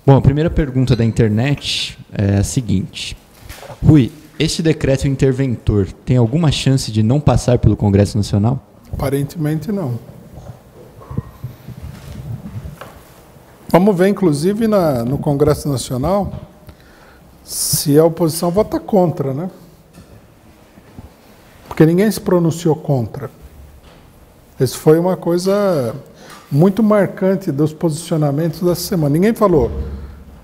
Bom, a primeira pergunta da internet é a seguinte. Rui, este decreto interventor tem alguma chance de não passar pelo Congresso Nacional? Aparentemente não. Vamos ver, inclusive, no Congresso Nacional, se a oposição vota contra, né? Porque ninguém se pronunciou contra. Isso foi uma coisa muito marcante dos posicionamentos dessa semana. Ninguém falou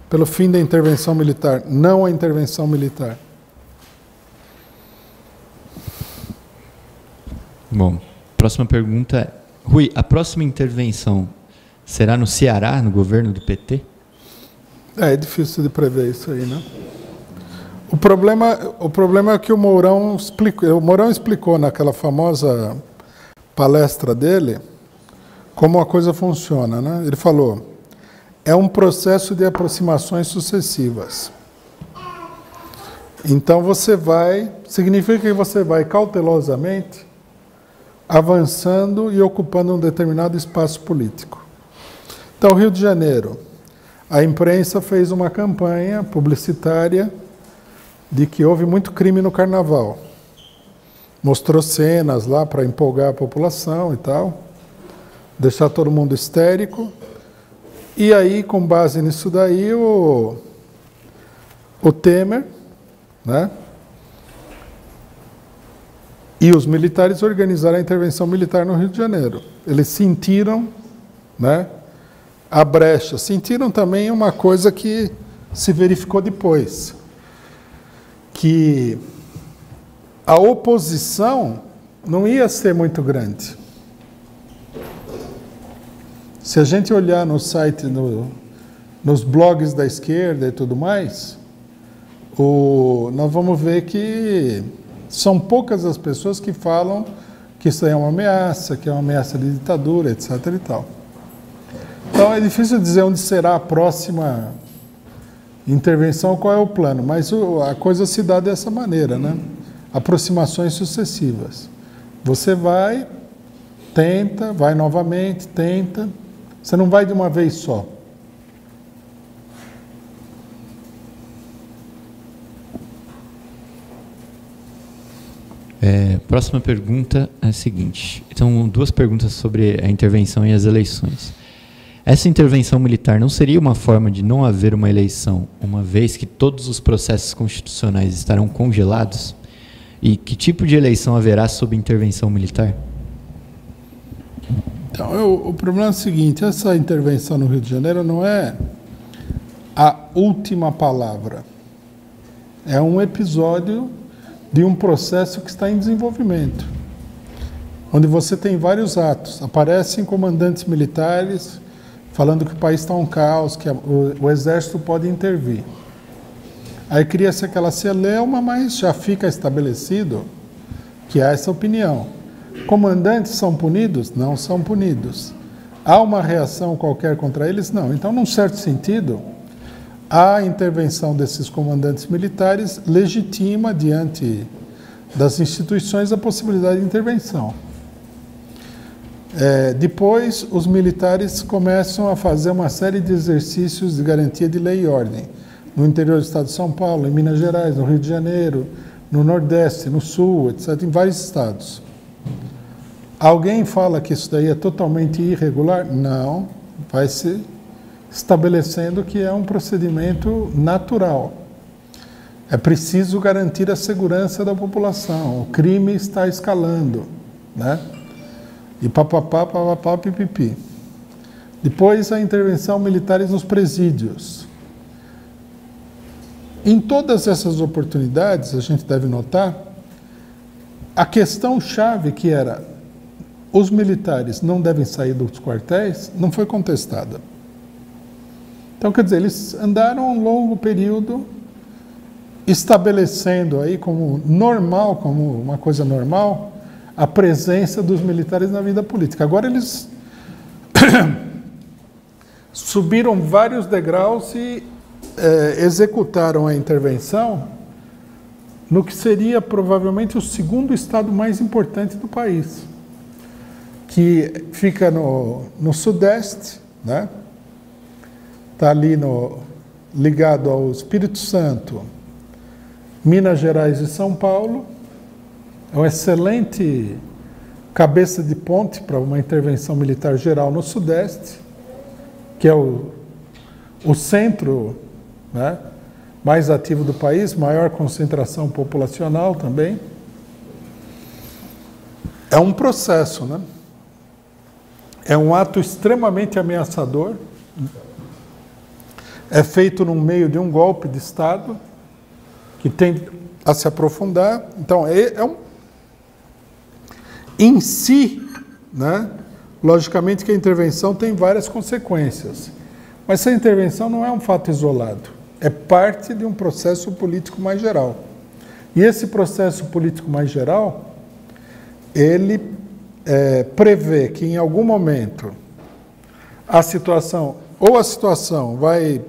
pelo fim da intervenção militar, não a intervenção militar. Bom, próxima pergunta é, Rui, a próxima intervenção será no Ceará, no governo do PT? É difícil de prever isso aí, né? O problema é que o Mourão explicou naquela famosa palestra dele como a coisa funciona, né? Ele falou, é um processo de aproximações sucessivas. Então significa que você vai cautelosamente avançando e ocupando um determinado espaço político. Então, Rio de Janeiro, a imprensa fez uma campanha publicitária de que houve muito crime no Carnaval. Mostrou cenas lá para empolgar a população e tal, deixar todo mundo histérico. E aí, com base nisso daí, o Temer, né, e os militares organizaram a intervenção militar no Rio de Janeiro. Eles sentiram, né, a brecha. Sentiram também uma coisa que se verificou depois, que a oposição não ia ser muito grande. Se a gente olhar no site, nos blogs da esquerda e tudo mais, nós vamos ver que são poucas as pessoas que falam que isso é uma ameaça, que é uma ameaça de ditadura, etc. e tal. Então é difícil dizer onde será a próxima intervenção, qual é o plano, mas a coisa se dá dessa maneira, né? Aproximações sucessivas. Você vai, tenta, vai novamente, tenta. Você não vai de uma vez só. Próxima pergunta é a seguinte. Então, duas perguntas sobre a intervenção e as eleições. Essa intervenção militar não seria uma forma de não haver uma eleição, uma vez que todos os processos constitucionais estarão congelados? E que tipo de eleição haverá sob intervenção militar? Então, o problema é o seguinte, essa intervenção no Rio de Janeiro não é a última palavra. É um episódio de um processo que está em desenvolvimento, onde você tem vários atos. Aparecem comandantes militares falando que o país está um caos, que o exército pode intervir. Aí cria-se aquela celeuma, mas já fica estabelecido que há essa opinião. Comandantes são punidos? Não são punidos. Há uma reação qualquer contra eles? Não. Então, num certo sentido, a intervenção desses comandantes militares legitima, diante das instituições, a possibilidade de intervenção. Depois, os militares começam a fazer uma série de exercícios de garantia de lei e ordem, no interior do estado de São Paulo, em Minas Gerais, no Rio de Janeiro, no Nordeste, no Sul, etc., em vários estados. Alguém fala que isso daí é totalmente irregular? Não, vai se estabelecendo que é um procedimento natural. É preciso garantir a segurança da população, o crime está escalando, né? E papapá, pipipi. Depois, a intervenção militar nos presídios. Em todas essas oportunidades, a gente deve notar, a questão-chave que era os militares não devem sair dos quartéis, não foi contestada. Então, quer dizer, eles andaram um longo período estabelecendo aí como normal, como uma coisa normal, a presença dos militares na vida política. Agora eles subiram vários degraus e executaram a intervenção no que seria provavelmente o segundo estado mais importante do país, que fica no Sudeste, né? está ali ligado ao Espírito Santo, Minas Gerais e São Paulo. É um excelente cabeça de ponte para uma intervenção militar geral no Sudeste, que é o centro, né, mais ativo do país, maior concentração populacional também. É um processo, né? É um ato extremamente ameaçador. É feito no meio de um golpe de Estado que tem a se aprofundar. Então, em si, né, logicamente que a intervenção tem várias consequências. Mas essa intervenção não é um fato isolado. É parte de um processo político mais geral. E esse processo político mais geral, ele prevê que em algum momento a situação vai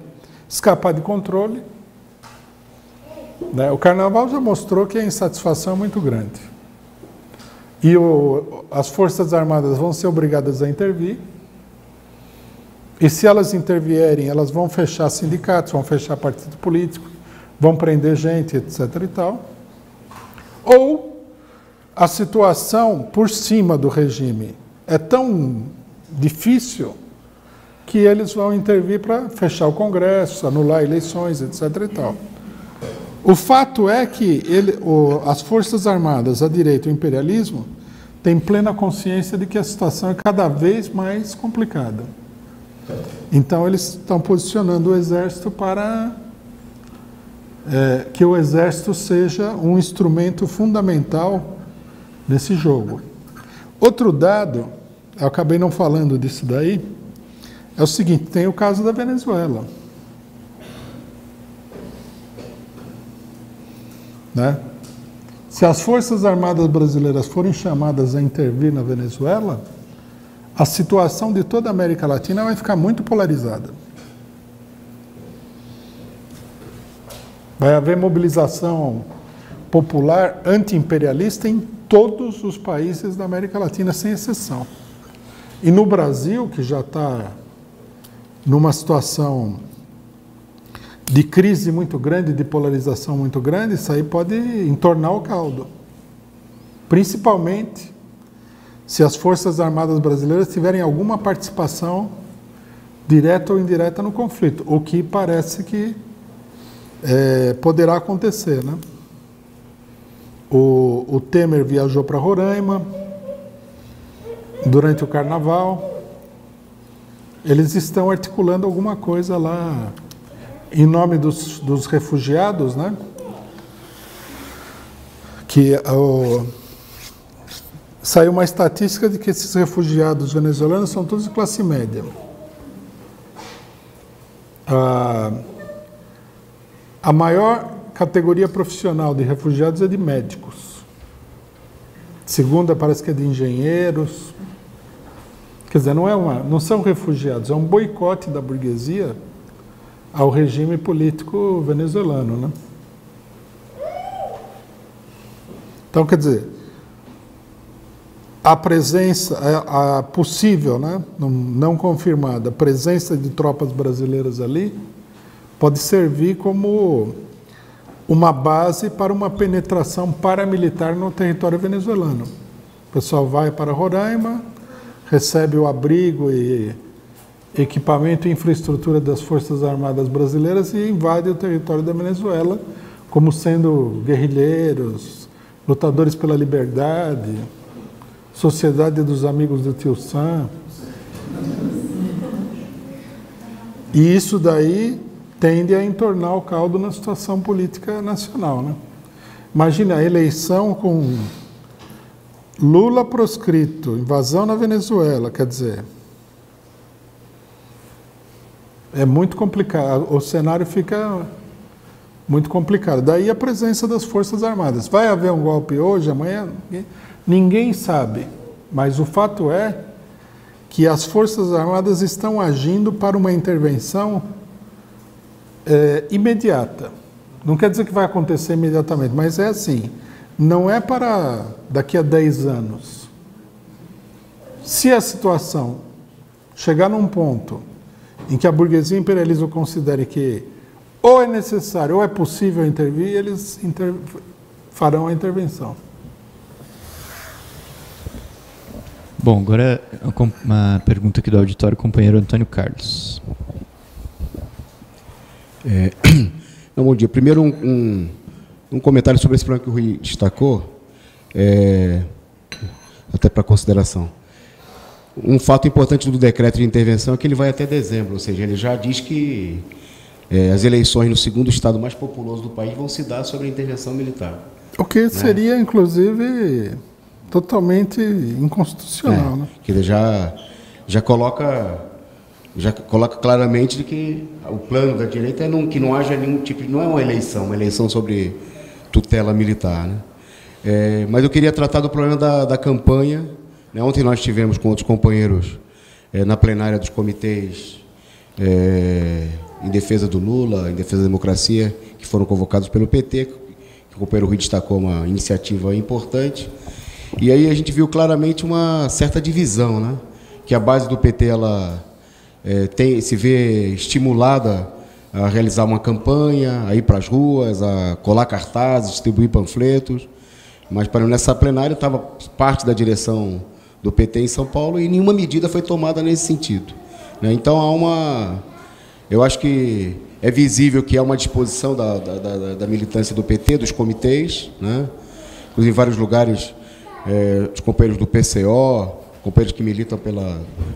escapar de controle, né? O Carnaval já mostrou que a insatisfação é muito grande. E as Forças Armadas vão ser obrigadas a intervir. E se elas intervierem, elas vão fechar sindicatos, vão fechar partido político, vão prender gente, etc. e tal. Ou a situação por cima do regime é tão difícil que eles vão intervir para fechar o Congresso, anular eleições, etc. e tal. O fato é que as Forças Armadas, a direita e o imperialismo têm plena consciência de que a situação é cada vez mais complicada. Então, eles estão posicionando o Exército para que o Exército seja um instrumento fundamental nesse jogo. Outro dado, eu acabei não falando disso daí, é o seguinte: tem o caso da Venezuela. Né? Se as Forças Armadas brasileiras forem chamadas a intervir na Venezuela, a situação de toda a América Latina vai ficar muito polarizada. Vai haver mobilização popular anti-imperialista em todos os países da América Latina, sem exceção. E no Brasil, que já está numa situação de crise muito grande, de polarização muito grande, isso aí pode entornar o caldo. Principalmente se as Forças Armadas brasileiras tiverem alguma participação direta ou indireta no conflito, o que parece que poderá acontecer, né? O Temer viajou para Roraima durante o Carnaval. Eles estão articulando alguma coisa lá em nome dos refugiados, né? Que saiu uma estatística de que esses refugiados venezuelanos são todos de classe média. A maior categoria profissional de refugiados é de médicos. Segunda parece que é de engenheiros. Quer dizer, não são refugiados, é um boicote da burguesia ao regime político venezuelano, né? Então, quer dizer, a presença, a possível, né, não confirmada, a presença de tropas brasileiras ali pode servir como uma base para uma penetração paramilitar no território venezuelano. O pessoal vai para Roraima, recebe o abrigo e equipamento e infraestrutura das Forças Armadas brasileiras e invade o território da Venezuela como sendo guerrilheiros, lutadores pela liberdade, Sociedade dos Amigos do Tio Sam. E isso daí tende a entornar o caldo na situação política nacional, né? Imagina a eleição com Lula proscrito, invasão na Venezuela, quer dizer, é muito complicado, o cenário fica muito complicado. Daí a presença das Forças Armadas. Vai haver um golpe hoje, amanhã? Ninguém sabe, mas o fato é que as Forças Armadas estão agindo para uma intervenção imediata. Não quer dizer que vai acontecer imediatamente, mas é assim, não é para daqui a 10 anos. Se a situação chegar num ponto em que a burguesia imperialista considere que ou é necessário ou é possível intervir, eles farão a intervenção. Bom, agora uma pergunta aqui do auditório, companheiro Antônio Carlos. Bom dia. Primeiro, um comentário sobre esse problema que o Rui destacou, até para consideração. Um fato importante do decreto de intervenção é que ele vai até dezembro, ou seja, ele já diz que as eleições no segundo estado mais populoso do país vão se dar sobre a intervenção militar. O que seria, inclusive, totalmente inconstitucional, né? Que ele já coloca claramente de que o plano da direita é que não haja nenhum tipo, não é uma eleição sobre tutela militar, né? Mas eu queria tratar do problema da campanha. Ontem nós tivemos com outros companheiros na plenária dos comitês em defesa do Lula, em defesa da democracia, que foram convocados pelo PT, que o companheiro Rui destacou uma iniciativa importante. E aí a gente viu claramente uma certa divisão, né? Que a base do PT ela se vê estimulada a realizar uma campanha, a ir para as ruas, a colar cartazes, distribuir panfletos. Mas nessa plenária estava parte da direção do PT em São Paulo e nenhuma medida foi tomada nesse sentido, né? Então eu acho que é visível que há uma disposição da militância do PT, dos comitês, né? Inclusive em vários lugares, os companheiros do PCO, companheiros que militam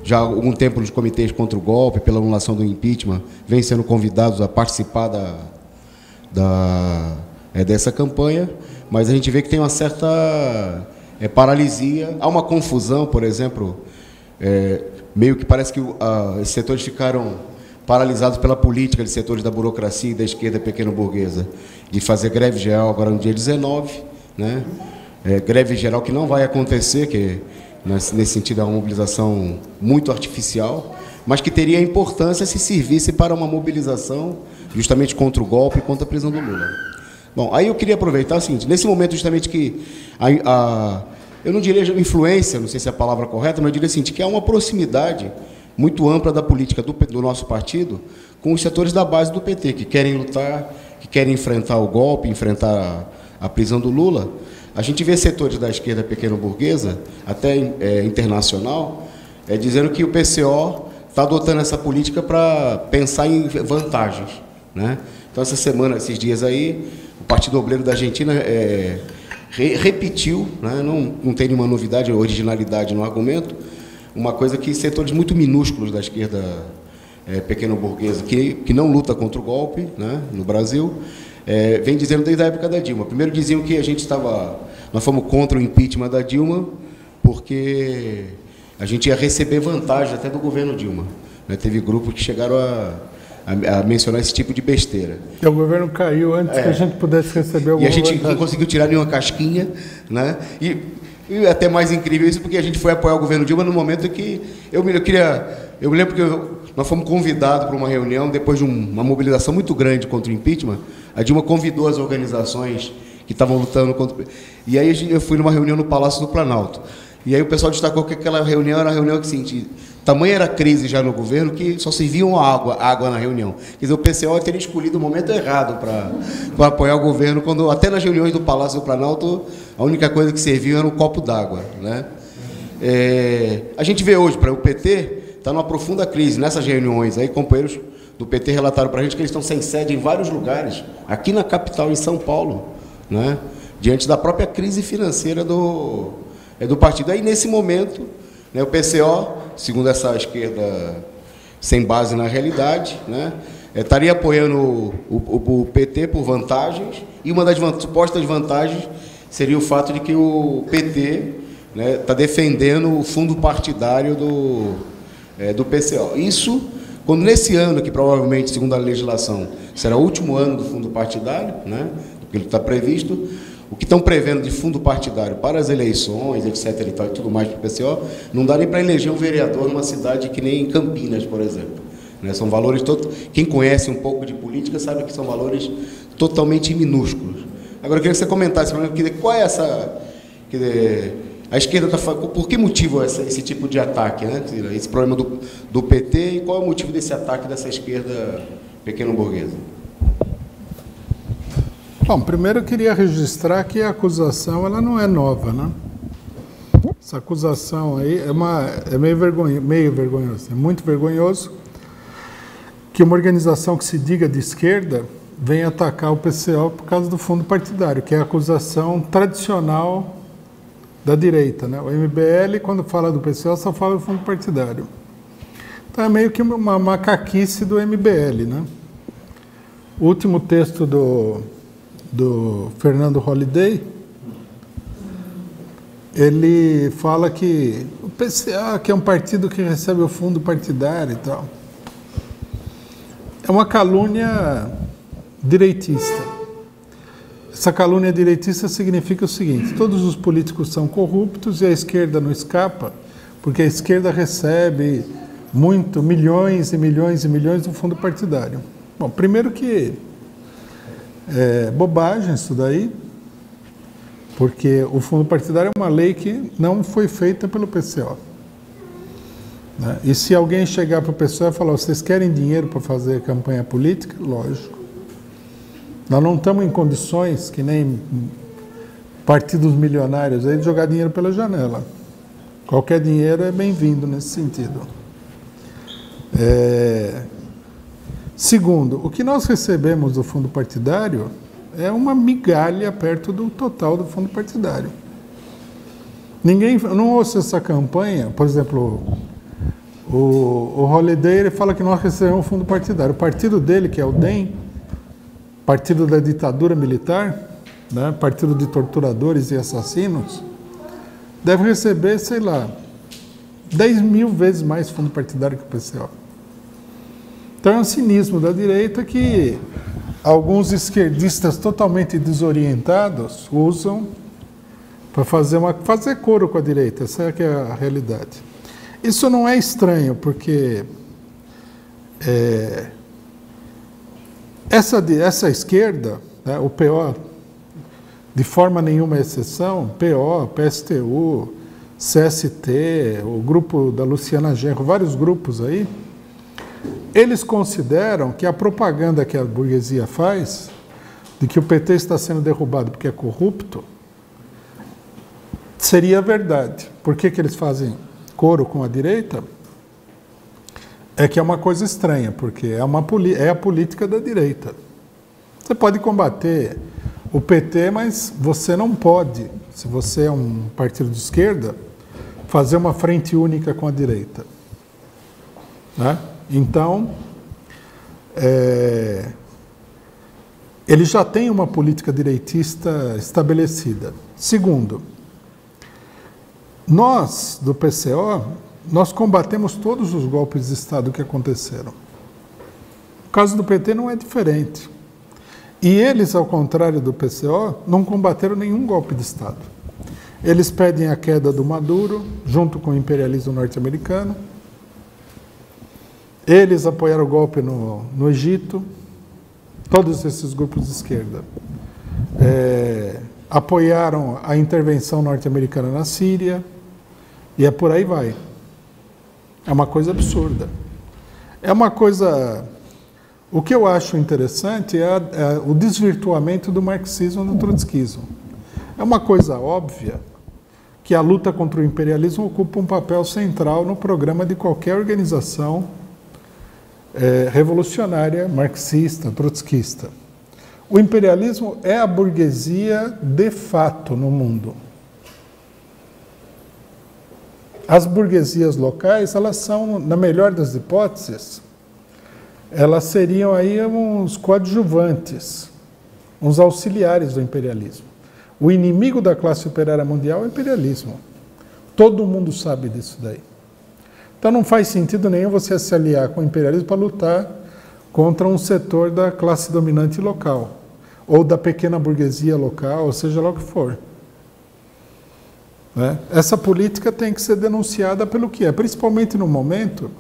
já há algum tempo nos comitês contra o golpe, pela anulação do impeachment, vêm sendo convidados a participar dessa campanha, mas a gente vê que tem uma certa paralisia, há uma confusão, por exemplo, meio que parece que esses setores ficaram paralisados pela política de setores da burocracia e da esquerda pequeno-burguesa, de fazer greve geral agora no dia 19, né? Greve geral que não vai acontecer, que nesse sentido é uma mobilização muito artificial, mas que teria importância se servisse para uma mobilização justamente contra o golpe e contra a prisão do Lula. Bom, aí eu queria aproveitar o seguinte, nesse momento justamente que eu não diria influência, não sei se é a palavra correta, mas eu diria assim, que há uma proximidade muito ampla da política do nosso partido com os setores da base do PT, que querem lutar, que querem enfrentar o golpe, enfrentar a prisão do Lula. A gente vê setores da esquerda pequeno-burguesa, até internacional, dizendo que o PCO está adotando essa política para pensar em vantagens, né? Então, essa semana, esses dias aí, o Partido Obreiro da Argentina repetiu, né? Não tem nenhuma novidade, originalidade no argumento, uma coisa que setores muito minúsculos da esquerda pequeno-burguesa, que não luta contra o golpe, né, no Brasil, vem dizendo desde a época da Dilma. Primeiro diziam que nós fomos contra o impeachment da Dilma, porque a gente ia receber vantagem até do governo Dilma, né? Teve grupos que chegaram a mencionar esse tipo de besteira. E o governo caiu antes que a gente pudesse receber alguma vantagem. E a gente não conseguiu tirar nenhuma casquinha, né? E até mais incrível isso, porque a gente foi apoiar o governo Dilma no momento que eu me lembro que nós fomos convidados para uma reunião, depois de uma mobilização muito grande contra o impeachment. A Dilma convidou as organizações que estavam lutando contra... E aí eu fui numa reunião no Palácio do Planalto. E aí o pessoal destacou que aquela reunião era uma reunião que, assim, tamanha era a crise já no governo que só serviam água na reunião. Quer dizer, o PCO teria escolhido o momento errado para apoiar o governo, quando até nas reuniões do Palácio do Planalto, a única coisa que servia era um copo d'água, né? A gente vê hoje, para o PT, está numa profunda crise. Nessas reuniões aí, companheiros do PT relataram para a gente que eles estão sem sede em vários lugares, aqui na capital, em São Paulo, né? Diante da própria crise financeira do partido. Aí, nesse momento, né, o PCO, segundo essa esquerda sem base na realidade, né, estaria apoiando o PT por vantagens, e uma das supostas vantagens seria o fato de que o PT está defendendo o fundo partidário do PCO. Isso, quando nesse ano, que provavelmente, segundo a legislação, será o último ano do fundo partidário, né, porque ele está previsto, o que estão prevendo de fundo partidário para as eleições, etc. e tudo mais para o PCO, não dá nem para eleger um vereador numa cidade que nem Campinas, por exemplo. Né? São valores quem conhece um pouco de política sabe que são valores totalmente minúsculos. Agora, eu queria que você comentasse, qual é essa... A esquerda está falando, por que motivo esse tipo de ataque, né? Esse problema do PT, e qual é o motivo desse ataque dessa esquerda pequeno-burguesa? Bom, primeiro eu queria registrar que a acusação ela não é nova, né? Essa acusação aí é meio vergonhoso, é muito vergonhoso que uma organização que se diga de esquerda venha atacar o PCO por causa do fundo partidário, que é a acusação tradicional da direita, né? O MBL, quando fala do PCO, só fala do fundo partidário. Então é meio que uma macaquice do MBL, né? O último texto do Fernando Holliday, ele fala que o PCO, que é um partido que recebe o fundo partidário e tal, é uma calúnia direitista. Essa calúnia direitista significa o seguinte: todos os políticos são corruptos e a esquerda não escapa, porque a esquerda recebe milhões e milhões e milhões do fundo partidário. Bom, primeiro que é bobagem isso daí, porque o fundo partidário é uma lei que não foi feita pelo PCO. Né? E se alguém chegar para o PCO e falar, vocês querem dinheiro para fazer campanha política? Lógico. Nós não estamos em condições, que nem partidos milionários, aí, de jogar dinheiro pela janela. Qualquer dinheiro é bem-vindo nesse sentido. Segundo, o que nós recebemos do fundo partidário é uma migalha perto do total do fundo partidário. Eu não ouço essa campanha, por exemplo, o Holliday, ele fala que nós recebemos um fundo partidário. O partido dele, que é o DEM, partido da ditadura militar, né, partido de torturadores e assassinos, deve receber, sei lá, 10 mil vezes mais fundo partidário que o PCO. Então é um cinismo da direita que alguns esquerdistas totalmente desorientados usam para fazer coro com a direita. Essa é que é a realidade. Isso não é estranho, porque essa esquerda, né, o PO, de forma nenhuma exceção, PO, PSTU, CST, o grupo da Luciana Genro, vários grupos aí, eles consideram que a propaganda que a burguesia faz, de que o PT está sendo derrubado porque é corrupto, seria verdade. Por que eles fazem coro com a direita? É que é uma coisa estranha, porque é a política da direita. Você pode combater o PT, mas você não pode, se você é um partido de esquerda, fazer uma frente única com a direita. Né? Então, ele já tem uma política direitista estabelecida. Segundo, nós, do PCO, nós combatemos todos os golpes de Estado que aconteceram. O caso do PT não é diferente. E eles, ao contrário do PCO, não combateram nenhum golpe de Estado. Eles pedem a queda do Maduro, junto com o imperialismo norte-americano. Eles apoiaram o golpe no Egito. Todos esses grupos de esquerda apoiaram a intervenção norte-americana na Síria. E por aí vai. É uma coisa absurda. O que eu acho interessante é o desvirtuamento do marxismo e do trotskismo. É uma coisa óbvia que a luta contra o imperialismo ocupa um papel central no programa de qualquer organização revolucionária, marxista, trotskista. O imperialismo é a burguesia de fato no mundo. As burguesias locais, elas são, na melhor das hipóteses, elas seriam aí uns coadjuvantes, uns auxiliares do imperialismo. O inimigo da classe operária mundial é o imperialismo. Todo mundo sabe disso daí. Então não faz sentido nenhum você se aliar com o imperialismo para lutar contra um setor da classe dominante local, ou da pequena burguesia local, ou seja lá o que for. Né? Essa política tem que ser denunciada pelo que é, principalmente no momento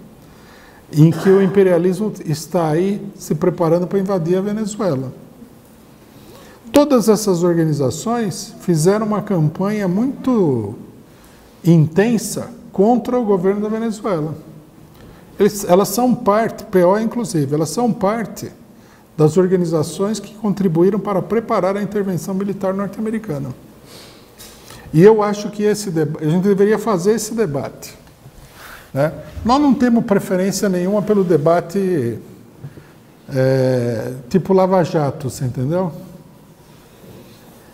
em que o imperialismo está aí se preparando para invadir a Venezuela. Todas essas organizações fizeram uma campanha muito intensa contra o governo da Venezuela. Elas são parte, PO inclusive, elas são parte das organizações que contribuíram para preparar a intervenção militar norte-americana. E eu acho que a gente deveria fazer esse debate. Né? Nós não temos preferência nenhuma pelo debate tipo Lava Jato, você entendeu?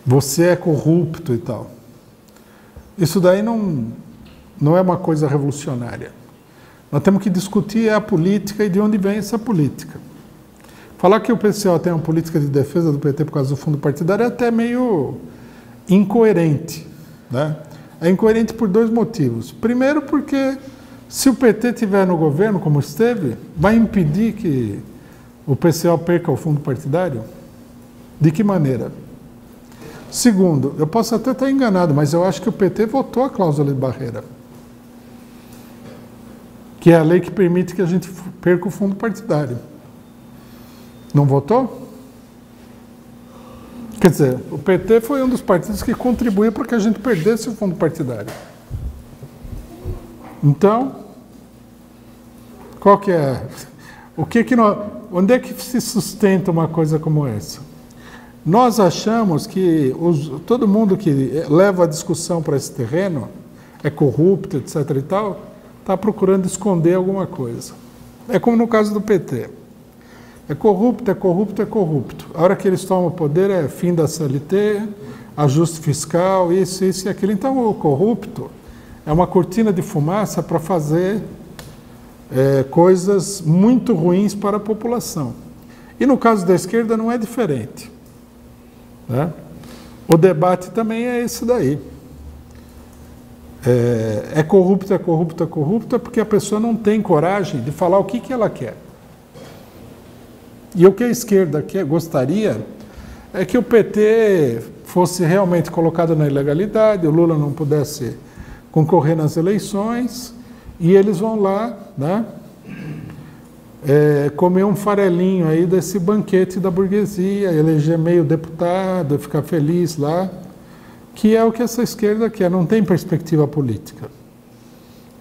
Você é corrupto e tal. Isso daí não é uma coisa revolucionária. Nós temos que discutir a política e de onde vem essa política. Falar que o PCO tem uma política de defesa do PT por causa do fundo partidário é até meio incoerente. Né? É incoerente por dois motivos. Primeiro, porque se o PT estiver no governo, como esteve, vai impedir que o PCO perca o fundo partidário? De que maneira? Segundo, eu posso até estar enganado, mas eu acho que o PT votou a cláusula de barreira, que é a lei que permite que a gente perca o fundo partidário. Não votou? Quer dizer, o PT foi um dos partidos que contribuiu para que a gente perdesse o fundo partidário. Então, qual que é? Onde é que se sustenta uma coisa como essa? Nós achamos que todo mundo que leva a discussão para esse terreno é corrupto, etc. e tal, está procurando esconder alguma coisa. É como no caso do PT. É corrupto, é corrupto, é corrupto. A hora que eles tomam o poder é fim da CLT, ajuste fiscal, isso e aquilo. Então, o corrupto é uma cortina de fumaça para fazer coisas muito ruins para a população. E no caso da esquerda não é diferente. Né? O debate também é esse daí. É corrupto, é corrupto, é corrupto, é porque a pessoa não tem coragem de falar o que ela quer. E o que a esquerda gostaria é que o PT fosse realmente colocado na ilegalidade, o Lula não pudesse concorrer nas eleições, e eles vão lá, né, comer um farelinho aí desse banquete da burguesia, eleger meio deputado, ficar feliz lá, que é o que essa esquerda quer, não tem perspectiva política.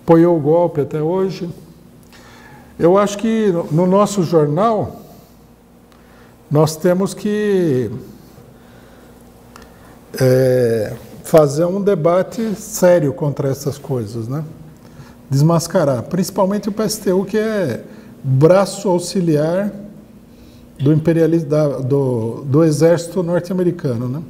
Apoiou o golpe até hoje. Eu acho que no nosso jornal nós temos que fazer um debate sério contra essas coisas, né? Desmascarar, principalmente o PSTU, que é braço auxiliar do imperialismo, do exército norte-americano, né?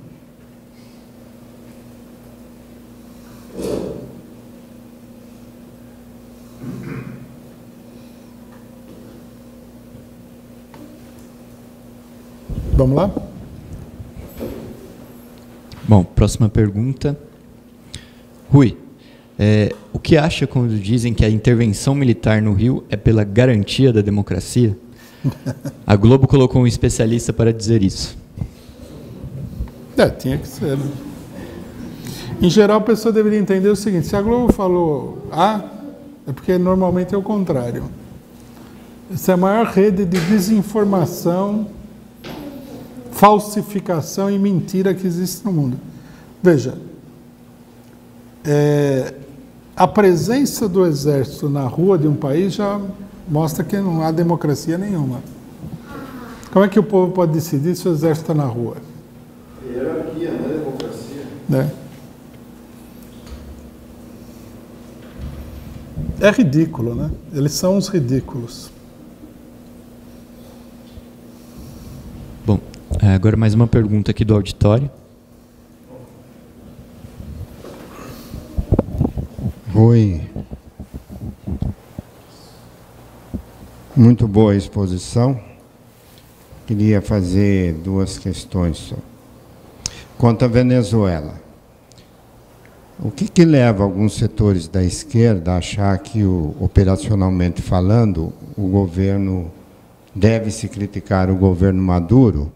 Vamos lá? Bom, próxima pergunta. Rui, o que acha quando dizem que a intervenção militar no Rio é pela garantia da democracia? A Globo colocou um especialista para dizer isso. Tinha que ser. Né? Em geral, a pessoa deveria entender o seguinte: se a Globo falou A, é porque normalmente é o contrário. Essa é a maior rede de desinformação, falsificação e mentira que existe no mundo. Veja, a presença do exército na rua de um país já mostra que não há democracia nenhuma. Como é que o povo pode decidir se o exército está na rua? Hierarquia, não é democracia. Né? É ridículo, né? Eles são uns ridículos. Bom, agora mais uma pergunta aqui do auditório. Rui, muito boa a exposição. Queria fazer duas questões só. Quanto à Venezuela, o que leva alguns setores da esquerda a achar que, operacionalmente falando, o governo deve-se criticar o governo Maduro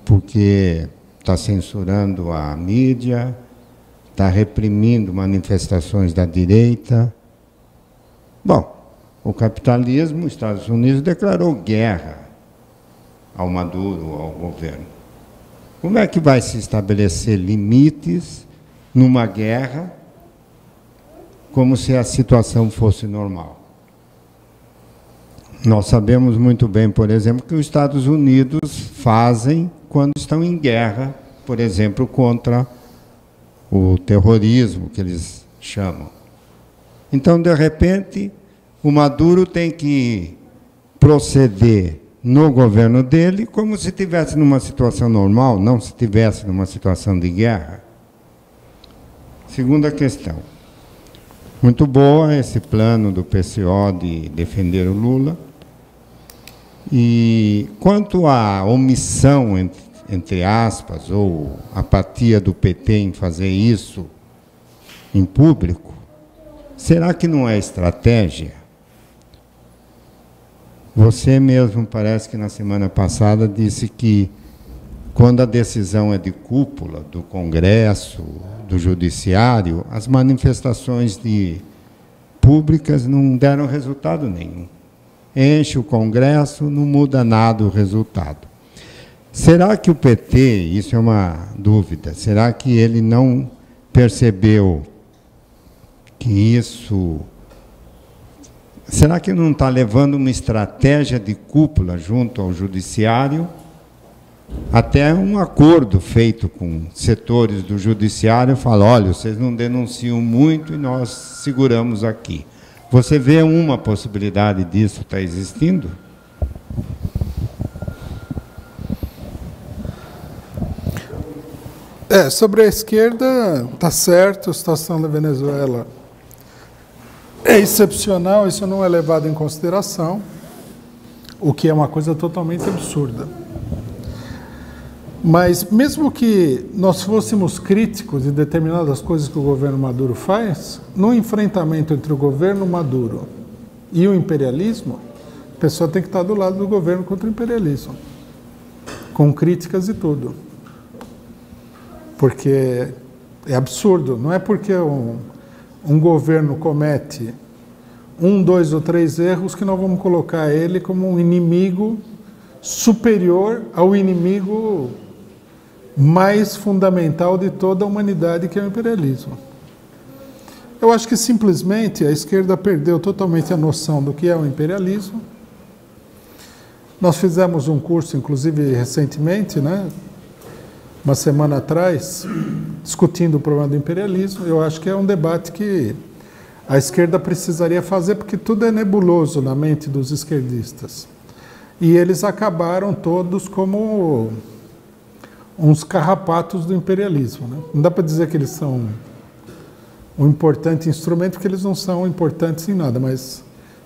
porque está censurando a mídia, está reprimindo manifestações da direita? Bom, o capitalismo, os Estados Unidos declarou guerra ao Maduro, ao governo. Como é que vai se estabelecer limites numa guerra, como se a situação fosse normal. Nós sabemos muito bem, por exemplo, que os Estados Unidos fazem quando estão em guerra, por exemplo, contra o terrorismo, que eles chamam. Então, de repente, o Maduro tem que proceder no governo dele como se estivesse numa situação normal, não se estivesse numa situação de guerra. Segunda questão. Muito boa esse plano do PCO de defender o Lula. E quanto à omissão, entre aspas, ou apatia do PT em fazer isso em público, será que não é estratégia? Você mesmo, parece que na semana passada, disse que quando a decisão é de cúpula do Congresso, do Judiciário, as manifestações públicas não deram resultado nenhum. Enche o Congresso, não muda nada o resultado. Será que o PT, isso é uma dúvida, será que ele não percebeu que isso... Será que não está levando uma estratégia de cúpula junto ao Judiciário? Até um acordo feito com setores do Judiciário fala, olha, vocês não denunciam muito e nós seguramos aqui. Você vê uma possibilidade disso estar existindo? Sobre a esquerda, está certo, a situação da Venezuela é excepcional, isso não é levado em consideração, o que é uma coisa totalmente absurda. Mas, mesmo que nós fôssemos críticos de determinadas coisas que o governo Maduro faz, no enfrentamento entre o governo Maduro e o imperialismo, a pessoa tem que estar do lado do governo contra o imperialismo, com críticas e tudo. Porque é absurdo, não é porque um governo comete 1, 2 ou 3 erros que nós vamos colocar ele como um inimigo superior ao inimigo mais fundamental de toda a humanidade, que é o imperialismo. Eu acho que simplesmente a esquerda perdeu totalmente a noção do que é o imperialismo. Nós fizemos um curso, inclusive recentemente, uma semana atrás, discutindo o problema do imperialismo. Eu acho que é um debate que a esquerda precisaria fazer, porque tudo é nebuloso na mente dos esquerdistas. E eles acabaram todos como uns carrapatos do imperialismo. Não dá para dizer que eles são um importante instrumento, porque eles não são importantes em nada, mas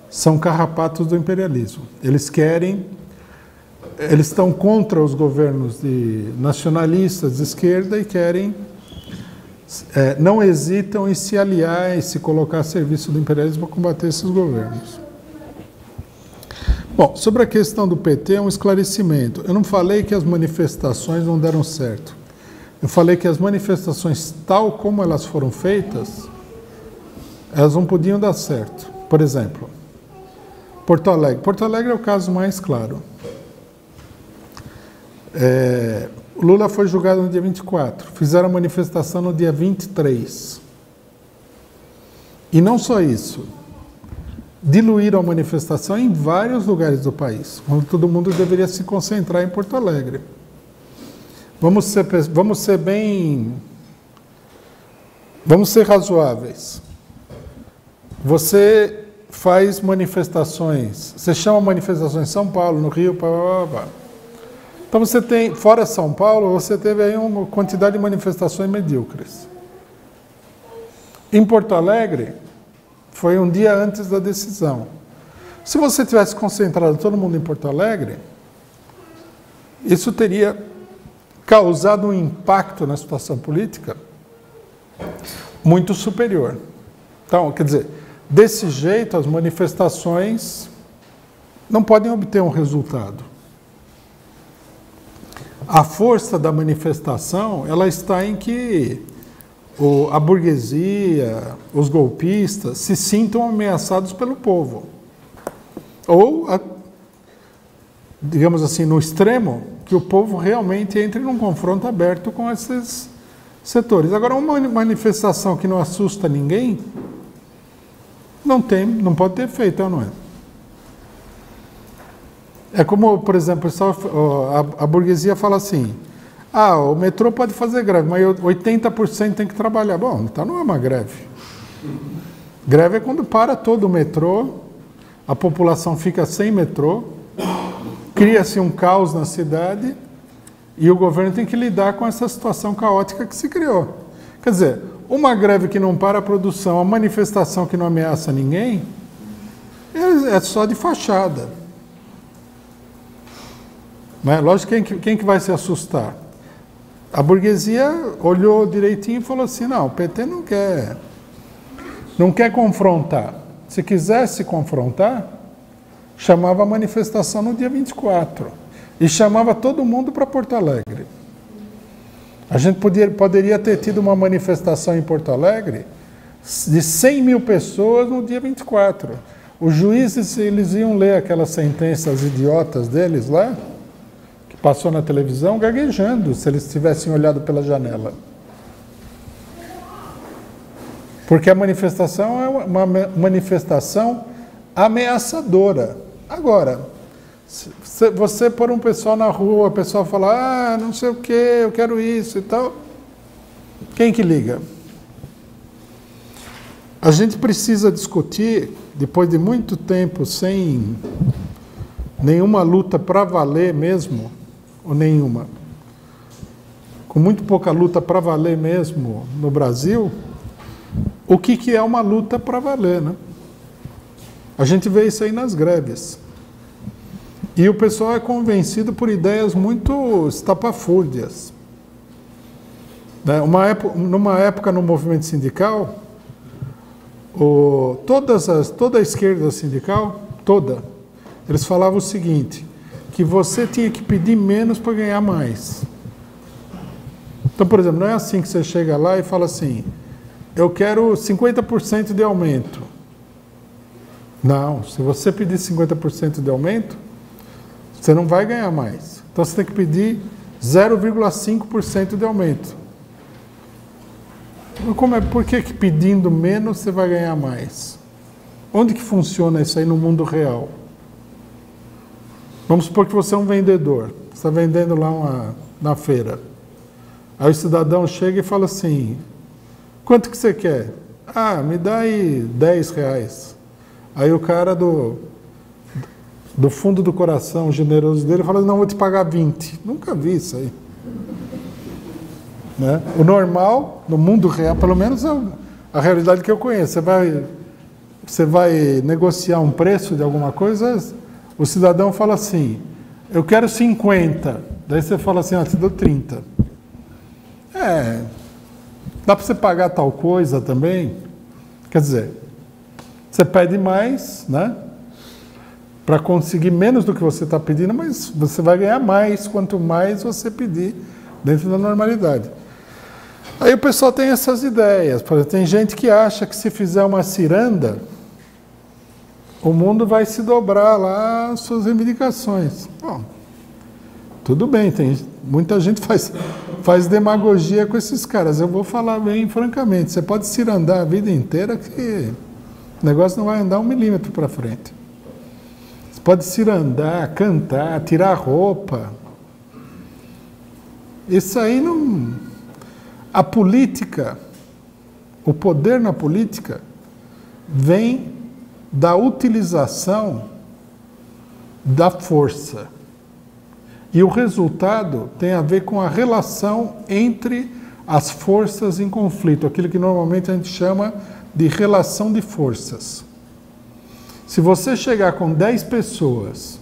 são carrapatos do imperialismo. Eles estão contra os governos nacionalistas de esquerda e não hesitam em se aliar e se colocar a serviço do imperialismo para combater esses governos. Bom, sobre a questão do PT, um esclarecimento. Eu não falei que as manifestações não deram certo. Eu falei que as manifestações, tal como elas foram feitas, elas não podiam dar certo. Por exemplo, Porto Alegre. Porto Alegre é o caso mais claro. O Lula foi julgado no dia 24, fizeram a manifestação no dia 23. E não só isso, diluíram a manifestação em vários lugares do país, quando todo mundo deveria se concentrar em Porto Alegre. Vamos ser razoáveis. Você faz manifestações, você chama manifestações em São Paulo, no Rio, Então você tem, fora São Paulo, você teve aí uma quantidade de manifestações medíocres. Em Porto Alegre, foi um dia antes da decisão. Se você tivesse concentrado todo mundo em Porto Alegre, isso teria causado um impacto na situação política muito superior. Então, quer dizer, desse jeito as manifestações não podem obter um resultado. A força da manifestação, ela está em que a burguesia, os golpistas, se sintam ameaçados pelo povo. Ou, digamos assim, no extremo, que o povo realmente entre num confronto aberto com setores. Agora, uma manifestação que não assusta ninguém, não pode ter efeito, não é? É como, por exemplo, a burguesia fala assim, o metrô pode fazer greve, mas 80% tem que trabalhar. Bom, então não é uma greve. Greve é quando para todo o metrô, a população fica sem metrô, cria-se um caos na cidade e o governo tem que lidar com essa situação caótica que se criou. Quer dizer, uma greve que não para a produção, uma manifestação que não ameaça ninguém, é só de fachada. Não é? Lógico, quem que vai se assustar? A burguesia olhou direitinho e falou assim, não, o PT não quer confrontar. Se quisesse confrontar, chamava a manifestação no dia 24 e chamava todo mundo para Porto Alegre. A gente poderia ter tido uma manifestação em Porto Alegre de 100 mil pessoas no dia 24. Os juízes, eles iam ler aquelas sentenças idiotas deles lá, que passou na televisão, gaguejando, se eles tivessem olhado pela janela. Porque a manifestação é uma manifestação ameaçadora. Agora, se você pôr um pessoal na rua, o pessoal fala, não sei o que, eu quero isso e tal, quem que liga? A gente precisa discutir, depois de muito tempo sem nenhuma luta para valer mesmo, ou nenhuma, com muito pouca luta para valer mesmo no Brasil, o que é uma luta para valer, né? A gente vê isso aí nas greves. E o pessoal é convencido por ideias muito estapafúrdias. Numa época no movimento sindical, toda a esquerda sindical, eles falavam o seguinte, que você tinha que pedir menos para ganhar mais. Então, por exemplo, não é assim que você chega lá e fala assim, eu quero 50% de aumento. Não, se você pedir 50% de aumento, você não vai ganhar mais. Então você tem que pedir 0,5% de aumento. Por que pedindo menos você vai ganhar mais? Onde que funciona isso aí no mundo real? Vamos supor que você é um vendedor, você está vendendo lá na feira. Aí o cidadão chega e fala assim, quanto que você quer? Me dá aí 10 reais. Aí o cara do fundo do coração generoso dele fala, não, vou te pagar 20. Nunca vi isso aí. Né? O normal, no mundo real, pelo menos é a realidade que eu conheço. Você vai negociar um preço de alguma coisa, o cidadão fala assim, eu quero 50. Daí você fala assim, te dou 30. Dá para você pagar tal coisa também? Quer dizer, você pede mais, né? Para conseguir menos do que você está pedindo, mas você vai ganhar mais quanto mais você pedir dentro da normalidade. Aí o pessoal tem essas ideias. Por exemplo, tem gente que acha que se fizer uma ciranda, o mundo vai se dobrar lá as suas reivindicações. Bom, tudo bem, muita gente faz demagogia com esses caras. Eu vou falar bem francamente, você pode cirandar a vida inteira que o negócio não vai andar 1 milímetro para frente. Você pode cirandar, cantar, tirar roupa. Isso aí não... A política, o poder na política, vem da utilização da força. E o resultado tem a ver com a relação entre as forças em conflito, aquilo que normalmente a gente chama de relação de forças. Se você chegar com 10 pessoas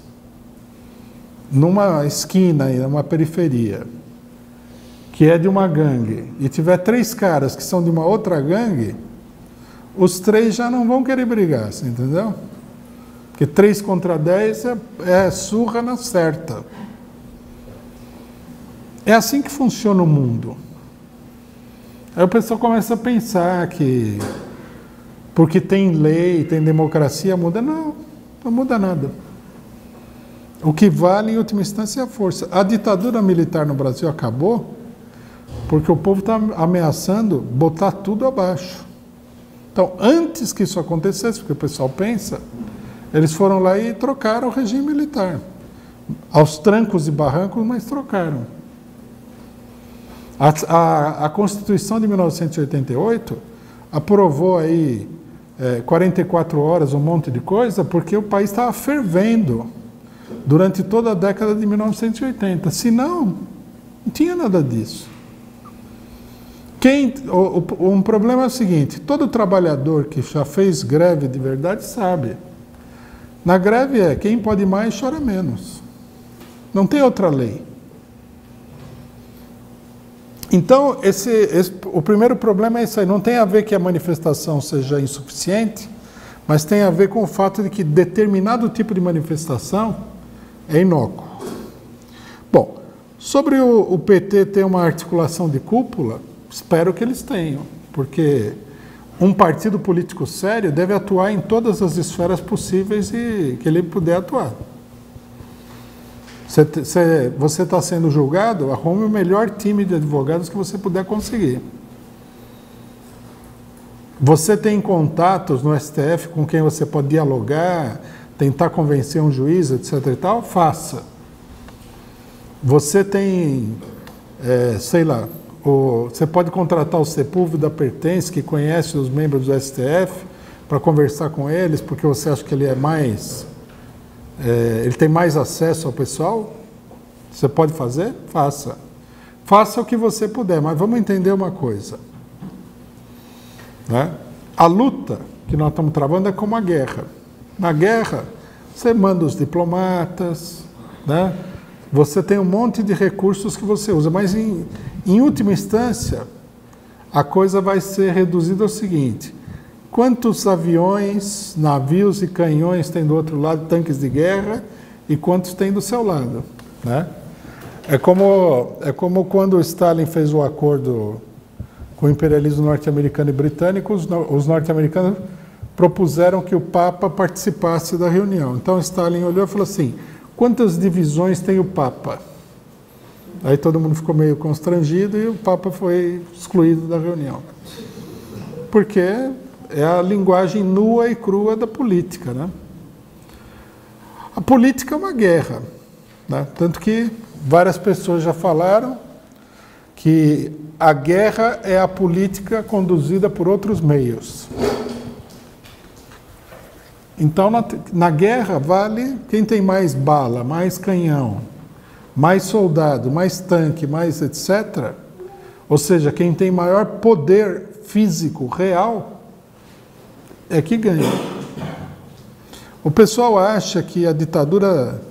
numa esquina, numa periferia, que é de uma gangue, e tiver 3 caras que são de uma outra gangue, os 3 já não vão querer brigar, você entendeu? Porque 3 contra 10 é surra na certa. É assim que funciona o mundo. Aí o pessoal começa a pensar que porque tem lei, tem democracia, muda. Não muda nada. O que vale, em última instância, é a força. A ditadura militar no Brasil acabou porque o povo está ameaçando botar tudo abaixo. Então, antes que isso acontecesse, porque o pessoal pensa, eles foram lá e trocaram o regime militar. Aos trancos e barrancos, mas trocaram. A Constituição de 1988 aprovou aí 44 horas, um monte de coisa, porque o país estava fervendo durante toda a década de 1980. Senão, não tinha nada disso. Um problema é o seguinte, todo trabalhador que já fez greve de verdade sabe. Na greve quem pode mais chora menos. Não tem outra lei. Então, o primeiro problema é isso aí. Não tem a ver que a manifestação seja insuficiente, mas tem a ver com o fato de que determinado tipo de manifestação é inócuo. Bom, sobre o PT ter uma articulação de cúpula, espero que eles tenham, porque um partido político sério deve atuar em todas as esferas possíveis e que ele puder atuar. Você está sendo julgado, arrume o melhor time de advogados que você puder conseguir. Você tem contatos no STF com quem você pode dialogar, tentar convencer um juiz, etc. e tal, faça. Você tem, sei lá, você pode contratar o Sepúlveda Pertence, que conhece os membros do STF, para conversar com eles, porque você acha que ele ele tem mais acesso ao pessoal. Você pode fazer? Faça. Faça o que você puder, mas vamos entender uma coisa. Né? A luta que nós estamos travando é como a guerra. Na guerra, você manda os diplomatas, né? Você tem um monte de recursos que você usa, mas em última instância, a coisa vai ser reduzida ao seguinte: quantos aviões, navios e canhões tem do outro lado, tanques de guerra, e quantos tem do seu lado, né? É como quando o Stalin fez o acordo com o imperialismo norte-americano e britânico, os norte-americanos propuseram que o Papa participasse da reunião. Então Stalin olhou e falou assim: quantas divisões tem o Papa? Aí todo mundo ficou meio constrangido e o Papa foi excluído da reunião. Porque é a linguagem nua e crua da política, né? A política é uma guerra, né? Tanto que várias pessoas já falaram que a guerra é a política conduzida por outros meios. Então, na guerra vale quem tem mais bala, mais canhão, mais soldado, mais tanque, mais etc. Ou seja, quem tem maior poder físico real é que ganha. O pessoal acha que a ditadura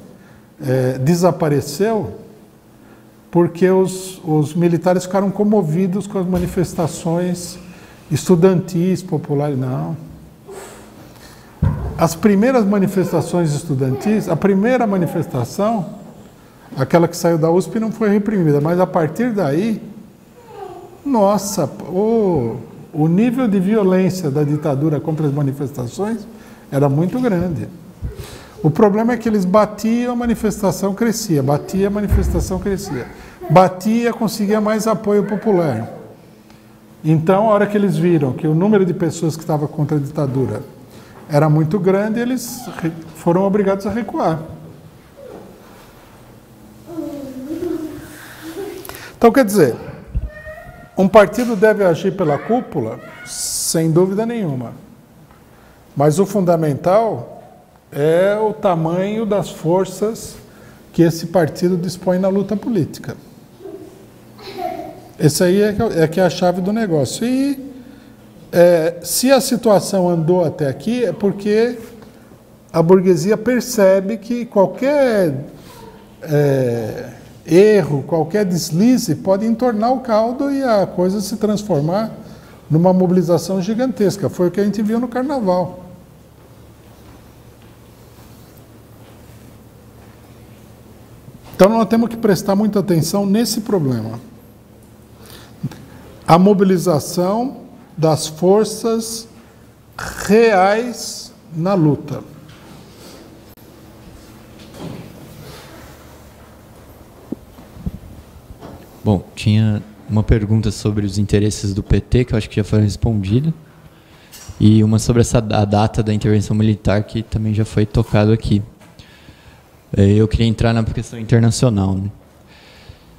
desapareceu porque os militares ficaram comovidos com as manifestações estudantis, populares. Não. As primeiras manifestações estudantis, a primeira manifestação, aquela que saiu da USP, não foi reprimida, mas a partir daí, nossa, o nível de violência da ditadura contra as manifestações era muito grande. O problema é que eles batiam, a manifestação crescia, batia, a manifestação crescia. Batia, conseguia mais apoio popular. Então, a hora que eles viram que o número de pessoas que estavam contra a ditadura era muito grande, eles foram obrigados a recuar. Então, quer dizer, um partido deve agir pela cúpula, sem dúvida nenhuma. Mas o fundamental é o tamanho das forças que esse partido dispõe na luta política. Esse aí é a chave do negócio. E se a situação andou até aqui, é porque a burguesia percebe que qualquer erro, qualquer deslize pode entornar o caldo e a coisa se transformar numa mobilização gigantesca. Foi o que a gente viu no Carnaval. Então nós temos que prestar muita atenção nesse problema. A mobilização das forças reais na luta. Bom, tinha uma pergunta sobre os interesses do PT, que eu acho que já foi respondida, e uma sobre a data da intervenção militar, que também já foi tocado aqui. Eu queria entrar na questão internacional, né?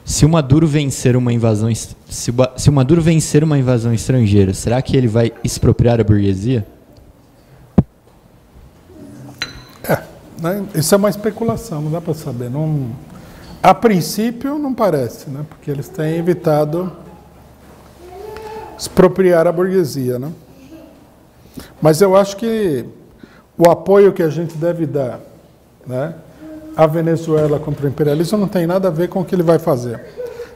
Se o Maduro vencer uma invasão estrangeira, será que ele vai expropriar a burguesia? Né? Isso é uma especulação, não dá para saber. Não, a princípio não parece, né? Porque eles têm evitado expropriar a burguesia, né? Mas eu acho que o apoio que a gente deve dar, né, à Venezuela contra o imperialismo não tem nada a ver com o que ele vai fazer.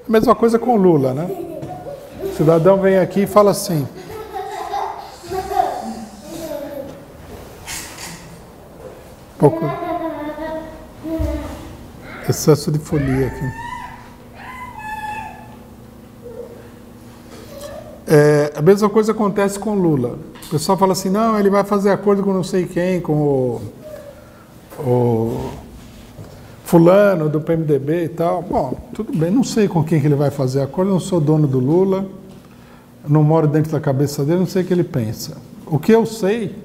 A mesma coisa com o Lula, né? O cidadão vem aqui e fala assim: pouco excesso de folia aqui. A mesma coisa acontece com o Lula. O pessoal fala assim: não, ele vai fazer acordo com não sei quem, com o fulano do PMDB e tal. Bom, tudo bem, não sei com quem que ele vai fazer acordo, não sou dono do Lula, não moro dentro da cabeça dele, não sei o que ele pensa. O que eu sei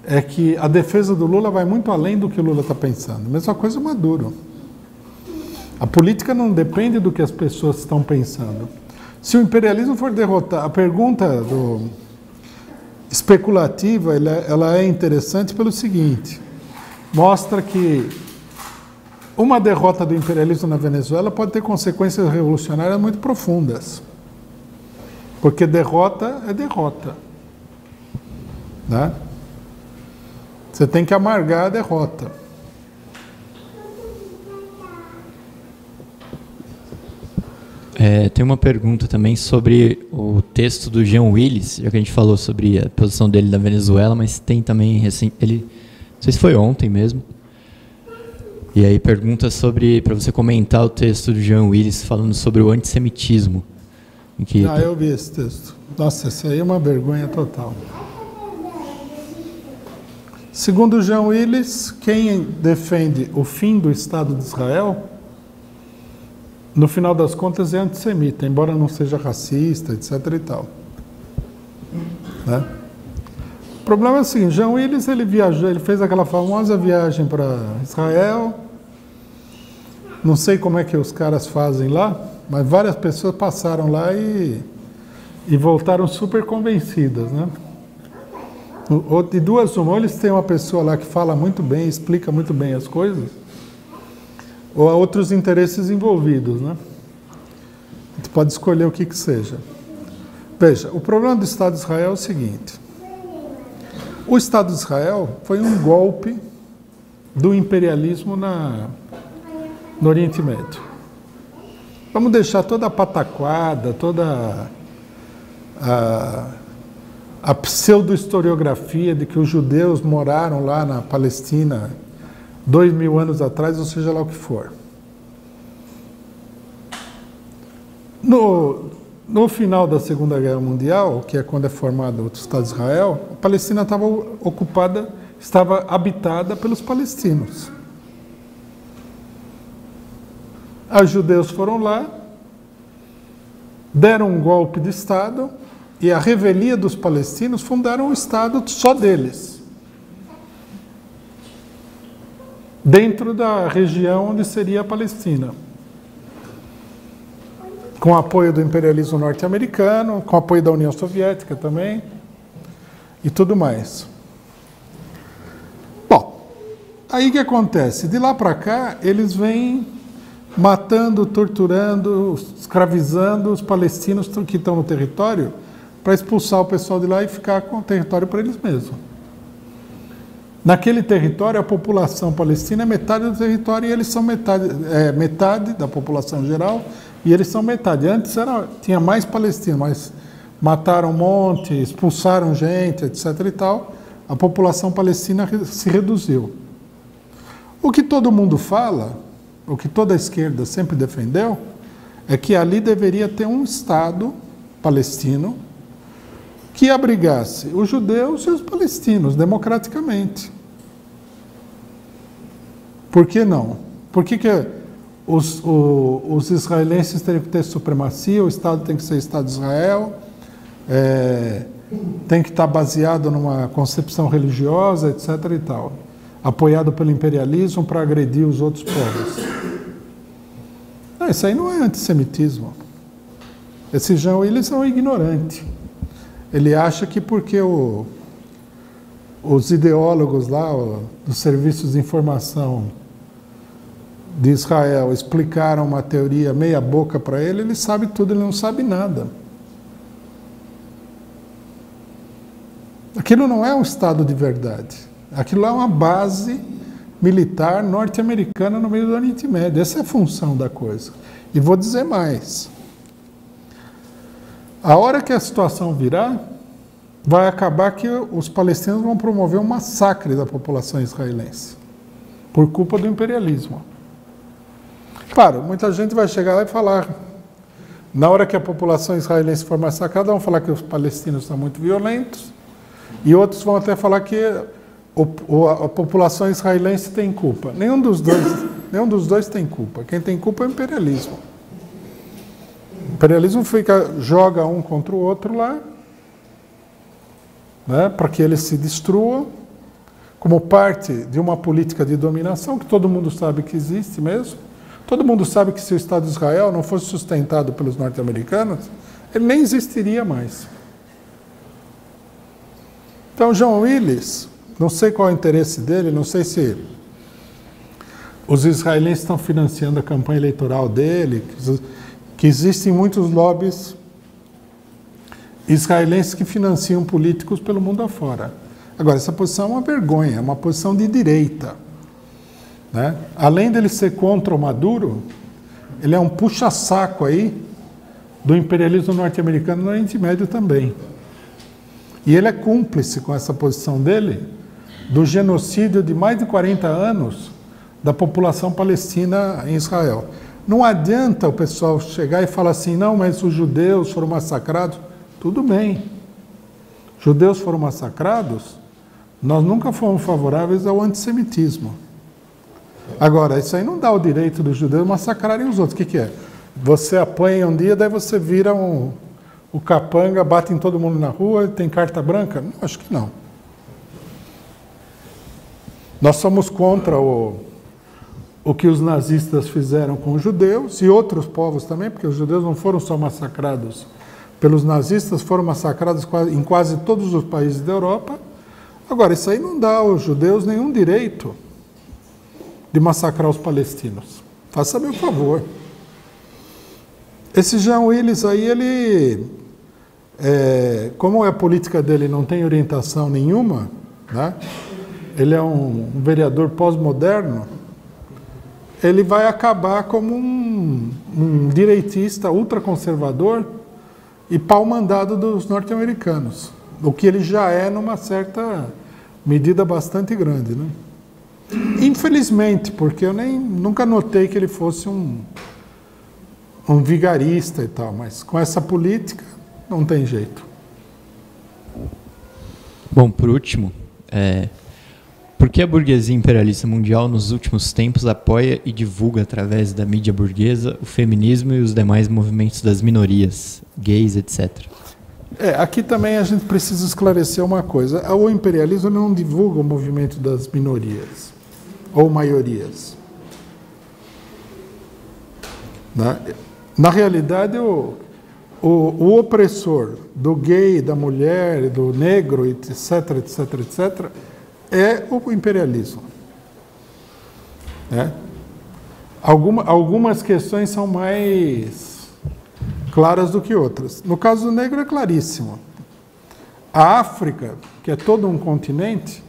é que a defesa do Lula vai muito além do que o Lula está pensando. A mesma coisa o Maduro. A política não depende do que as pessoas estão pensando. Se o imperialismo for derrotado, a pergunta especulativa ela é interessante pelo seguinte: mostra que uma derrota do imperialismo na Venezuela pode ter consequências revolucionárias muito profundas. Porque derrota é derrota, né? Você tem que amargar a derrota. Tem uma pergunta também sobre o texto do Jean Willis, já que a gente falou sobre a posição dele na Venezuela, mas tem também, ele, não sei se foi ontem mesmo, e aí pergunta sobre, para você comentar o texto do Jean Willis falando sobre o antissemitismo. Eu vi esse texto. Nossa, isso aí é uma vergonha total. Segundo Jean Willis, quem defende o fim do Estado de Israel, no final das contas, é antissemita, embora não seja racista, etc. e tal. Né? O problema é o seguinte: Jean Willis ele viajou, ele fez aquela famosa viagem para Israel. Não sei como é que os caras fazem lá, mas várias pessoas passaram lá e voltaram super convencidas, né? De duas uma, ou eles têm uma pessoa lá que fala muito bem, explica muito bem as coisas, ou há outros interesses envolvidos, né? A gente pode escolher o que seja. Veja, o problema do Estado de Israel é o seguinte: o Estado de Israel foi um golpe do imperialismo no Oriente Médio. Vamos deixar toda a pataquada, toda a pseudo-historiografia de que os judeus moraram lá na Palestina 2000 anos atrás, ou seja lá o que for. No final da Segunda Guerra Mundial, que é quando é formado o Estado de Israel, a Palestina estava habitada pelos palestinos. Os judeus foram lá, deram um golpe de Estado, e a revelia dos palestinos fundaram um Estado só deles, dentro da região onde seria a Palestina, com apoio do imperialismo norte-americano, com apoio da União Soviética também, e tudo mais. Bom, aí o que acontece? De lá para cá, eles vêm matando, torturando, escravizando os palestinos que estão no território, para expulsar o pessoal de lá e ficar com o território para eles mesmos. Naquele território, a população palestina é metade do território e eles são metade da população geral, e eles são metade. Antes tinha mais palestinos, mas mataram um monte, expulsaram gente, etc. e tal. A população palestina se reduziu. O que todo mundo fala, o que toda a esquerda sempre defendeu, é que ali deveria ter um Estado palestino que abrigasse os judeus e os palestinos democraticamente. Por que não? Por que os israelenses teriam que ter supremacia, o Estado tem que ser Estado de Israel, tem que estar baseado numa concepção religiosa, etc. e tal, apoiado pelo imperialismo para agredir os outros povos. Não, isso aí não é antissemitismo. Esse Jean Willis é um ignorante. Ele acha que porque os ideólogos lá, dos serviços de informação de Israel, explicaram uma teoria meia boca para ele, ele sabe tudo, ele não sabe nada. Aquilo não é um Estado de verdade. Aquilo é uma base militar norte-americana no meio do Oriente Médio. Essa é a função da coisa. E vou dizer mais. A hora que a situação virar, vai acabar que os palestinos vão promover um massacre da população israelense, por culpa do imperialismo. Claro, muita gente vai chegar lá e falar, na hora que a população israelense for massacrada, vão falar que os palestinos são muito violentos, e outros vão até falar que a população israelense tem culpa. Nenhum dos dois tem culpa. Quem tem culpa é o imperialismo. O imperialismo joga um contra o outro lá, né, para que eles se destruam, como parte de uma política de dominação, que todo mundo sabe que existe mesmo. Todo mundo sabe que se o Estado de Israel não fosse sustentado pelos norte-americanos, ele nem existiria mais. Então, Jean Willis, não sei qual é o interesse dele, não sei se os israelenses estão financiando a campanha eleitoral dele, que existem muitos lobbies israelenses que financiam políticos pelo mundo afora. Agora, essa posição é uma vergonha, é uma posição de direita, né? Além dele ser contra o Maduro, ele é um puxa-saco aí do imperialismo norte-americano no Oriente Médio também. E ele é cúmplice com essa posição dele do genocídio de mais de 40 anos da população palestina em Israel. Não adianta o pessoal chegar e falar assim, não, mas os judeus foram massacrados. Tudo bem. Judeus foram massacrados, nós nunca fomos favoráveis ao antissemitismo. Agora, isso aí não dá o direito dos judeus massacrarem os outros. O que é? Você apanha um dia, daí você vira o capanga, bate em todo mundo na rua, tem carta branca? Não, acho que não. Nós somos contra o que os nazistas fizeram com os judeus e outros povos também, porque os judeus não foram só massacrados pelos nazistas, foram massacrados em quase todos os países da Europa. Agora, isso aí não dá aos judeus nenhum direito de massacrar os palestinos. Faça meu favor. Esse Jean Willis aí, ele, como a política dele não tem orientação nenhuma, né? Ele é um vereador pós-moderno, ele vai acabar como um direitista ultraconservador e pau-mandado dos norte-americanos, o que ele já é numa certa medida bastante grande, né? Infelizmente, porque eu nunca notei que ele fosse um vigarista e tal, mas com essa política não tem jeito. Bom, por último, por que a burguesia imperialista mundial nos últimos tempos apoia e divulga através da mídia burguesa o feminismo e os demais movimentos das minorias, gays, etc.? Aqui também a gente precisa esclarecer uma coisa. O imperialismo não divulga o movimento das minorias ou maiorias. Na realidade, o opressor do gay, da mulher, do negro, etc., etc., etc., é o imperialismo. Algumas questões são mais claras do que outras. No caso do negro é claríssimo. A África, que é todo um continente,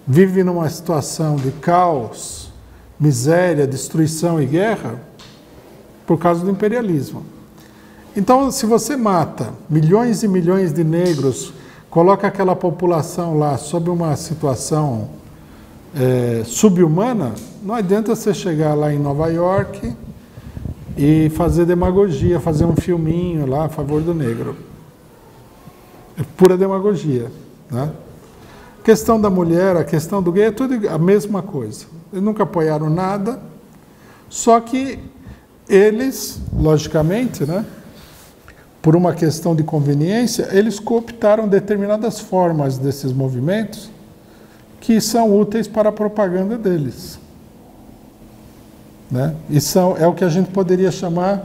vive numa situação de caos, miséria, destruição e guerra por causa do imperialismo. Então, se você mata milhões e milhões de negros, coloca aquela população lá sob uma situação subhumana, não adianta você chegar lá em Nova York e fazer demagogia, fazer um filminho lá a favor do negro. É pura demagogia, né? A questão da mulher, a questão do gay, é tudo a mesma coisa. Eles nunca apoiaram nada, Só que eles, logicamente, né, por uma questão de conveniência, eles cooptaram determinadas formas desses movimentos que são úteis para a propaganda deles. Né? E é o que a gente poderia chamar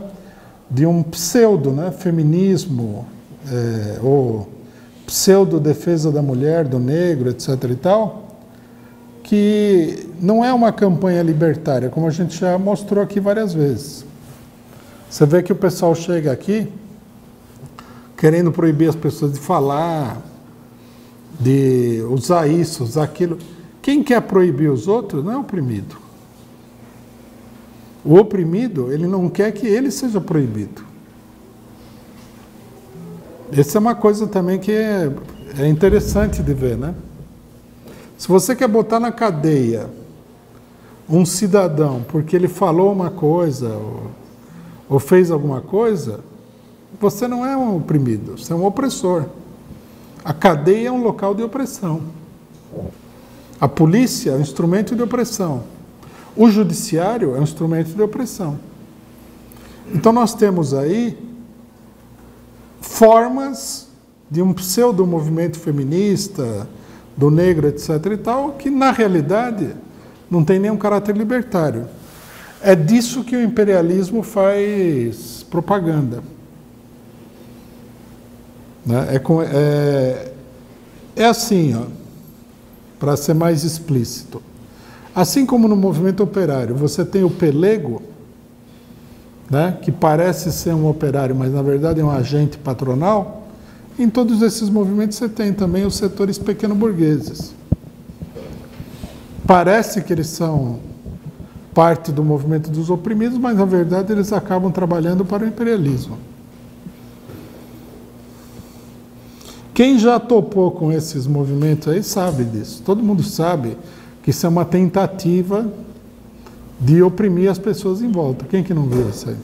de um pseudo, né, feminismo, ou pseudo defesa da mulher, do negro, etc. e tal, que não é uma campanha libertária, como a gente já mostrou aqui várias vezes. Você vê que o pessoal chega aqui querendo proibir as pessoas de falar, de usar isso, usar aquilo. Quem quer proibir os outros não é oprimido. O oprimido, ele não quer que ele seja proibido. Essa é uma coisa também que é interessante de ver, né? Se você quer botar na cadeia um cidadão porque ele falou uma coisa ou fez alguma coisa, você não é um oprimido, você é um opressor. A cadeia é um local de opressão. A polícia é um instrumento de opressão. O judiciário é um instrumento de opressão. Então nós temos aí formas de um pseudo-movimento feminista, do negro, etc. e tal, que na realidade não tem nenhum caráter libertário. É disso que o imperialismo faz propaganda. Né? É assim, ó, para ser mais explícito. Assim como no movimento operário, você tem o pelego, né, que parece ser um operário, mas na verdade é um agente patronal. Em todos esses movimentos você tem também os setores pequeno-burgueses. Parece que eles são parte do movimento dos oprimidos, mas na verdade eles acabam trabalhando para o imperialismo. Quem já topou com esses movimentos aí sabe disso. Todo mundo sabe que isso é uma tentativa de oprimir as pessoas em volta. Quem que não viu isso aí?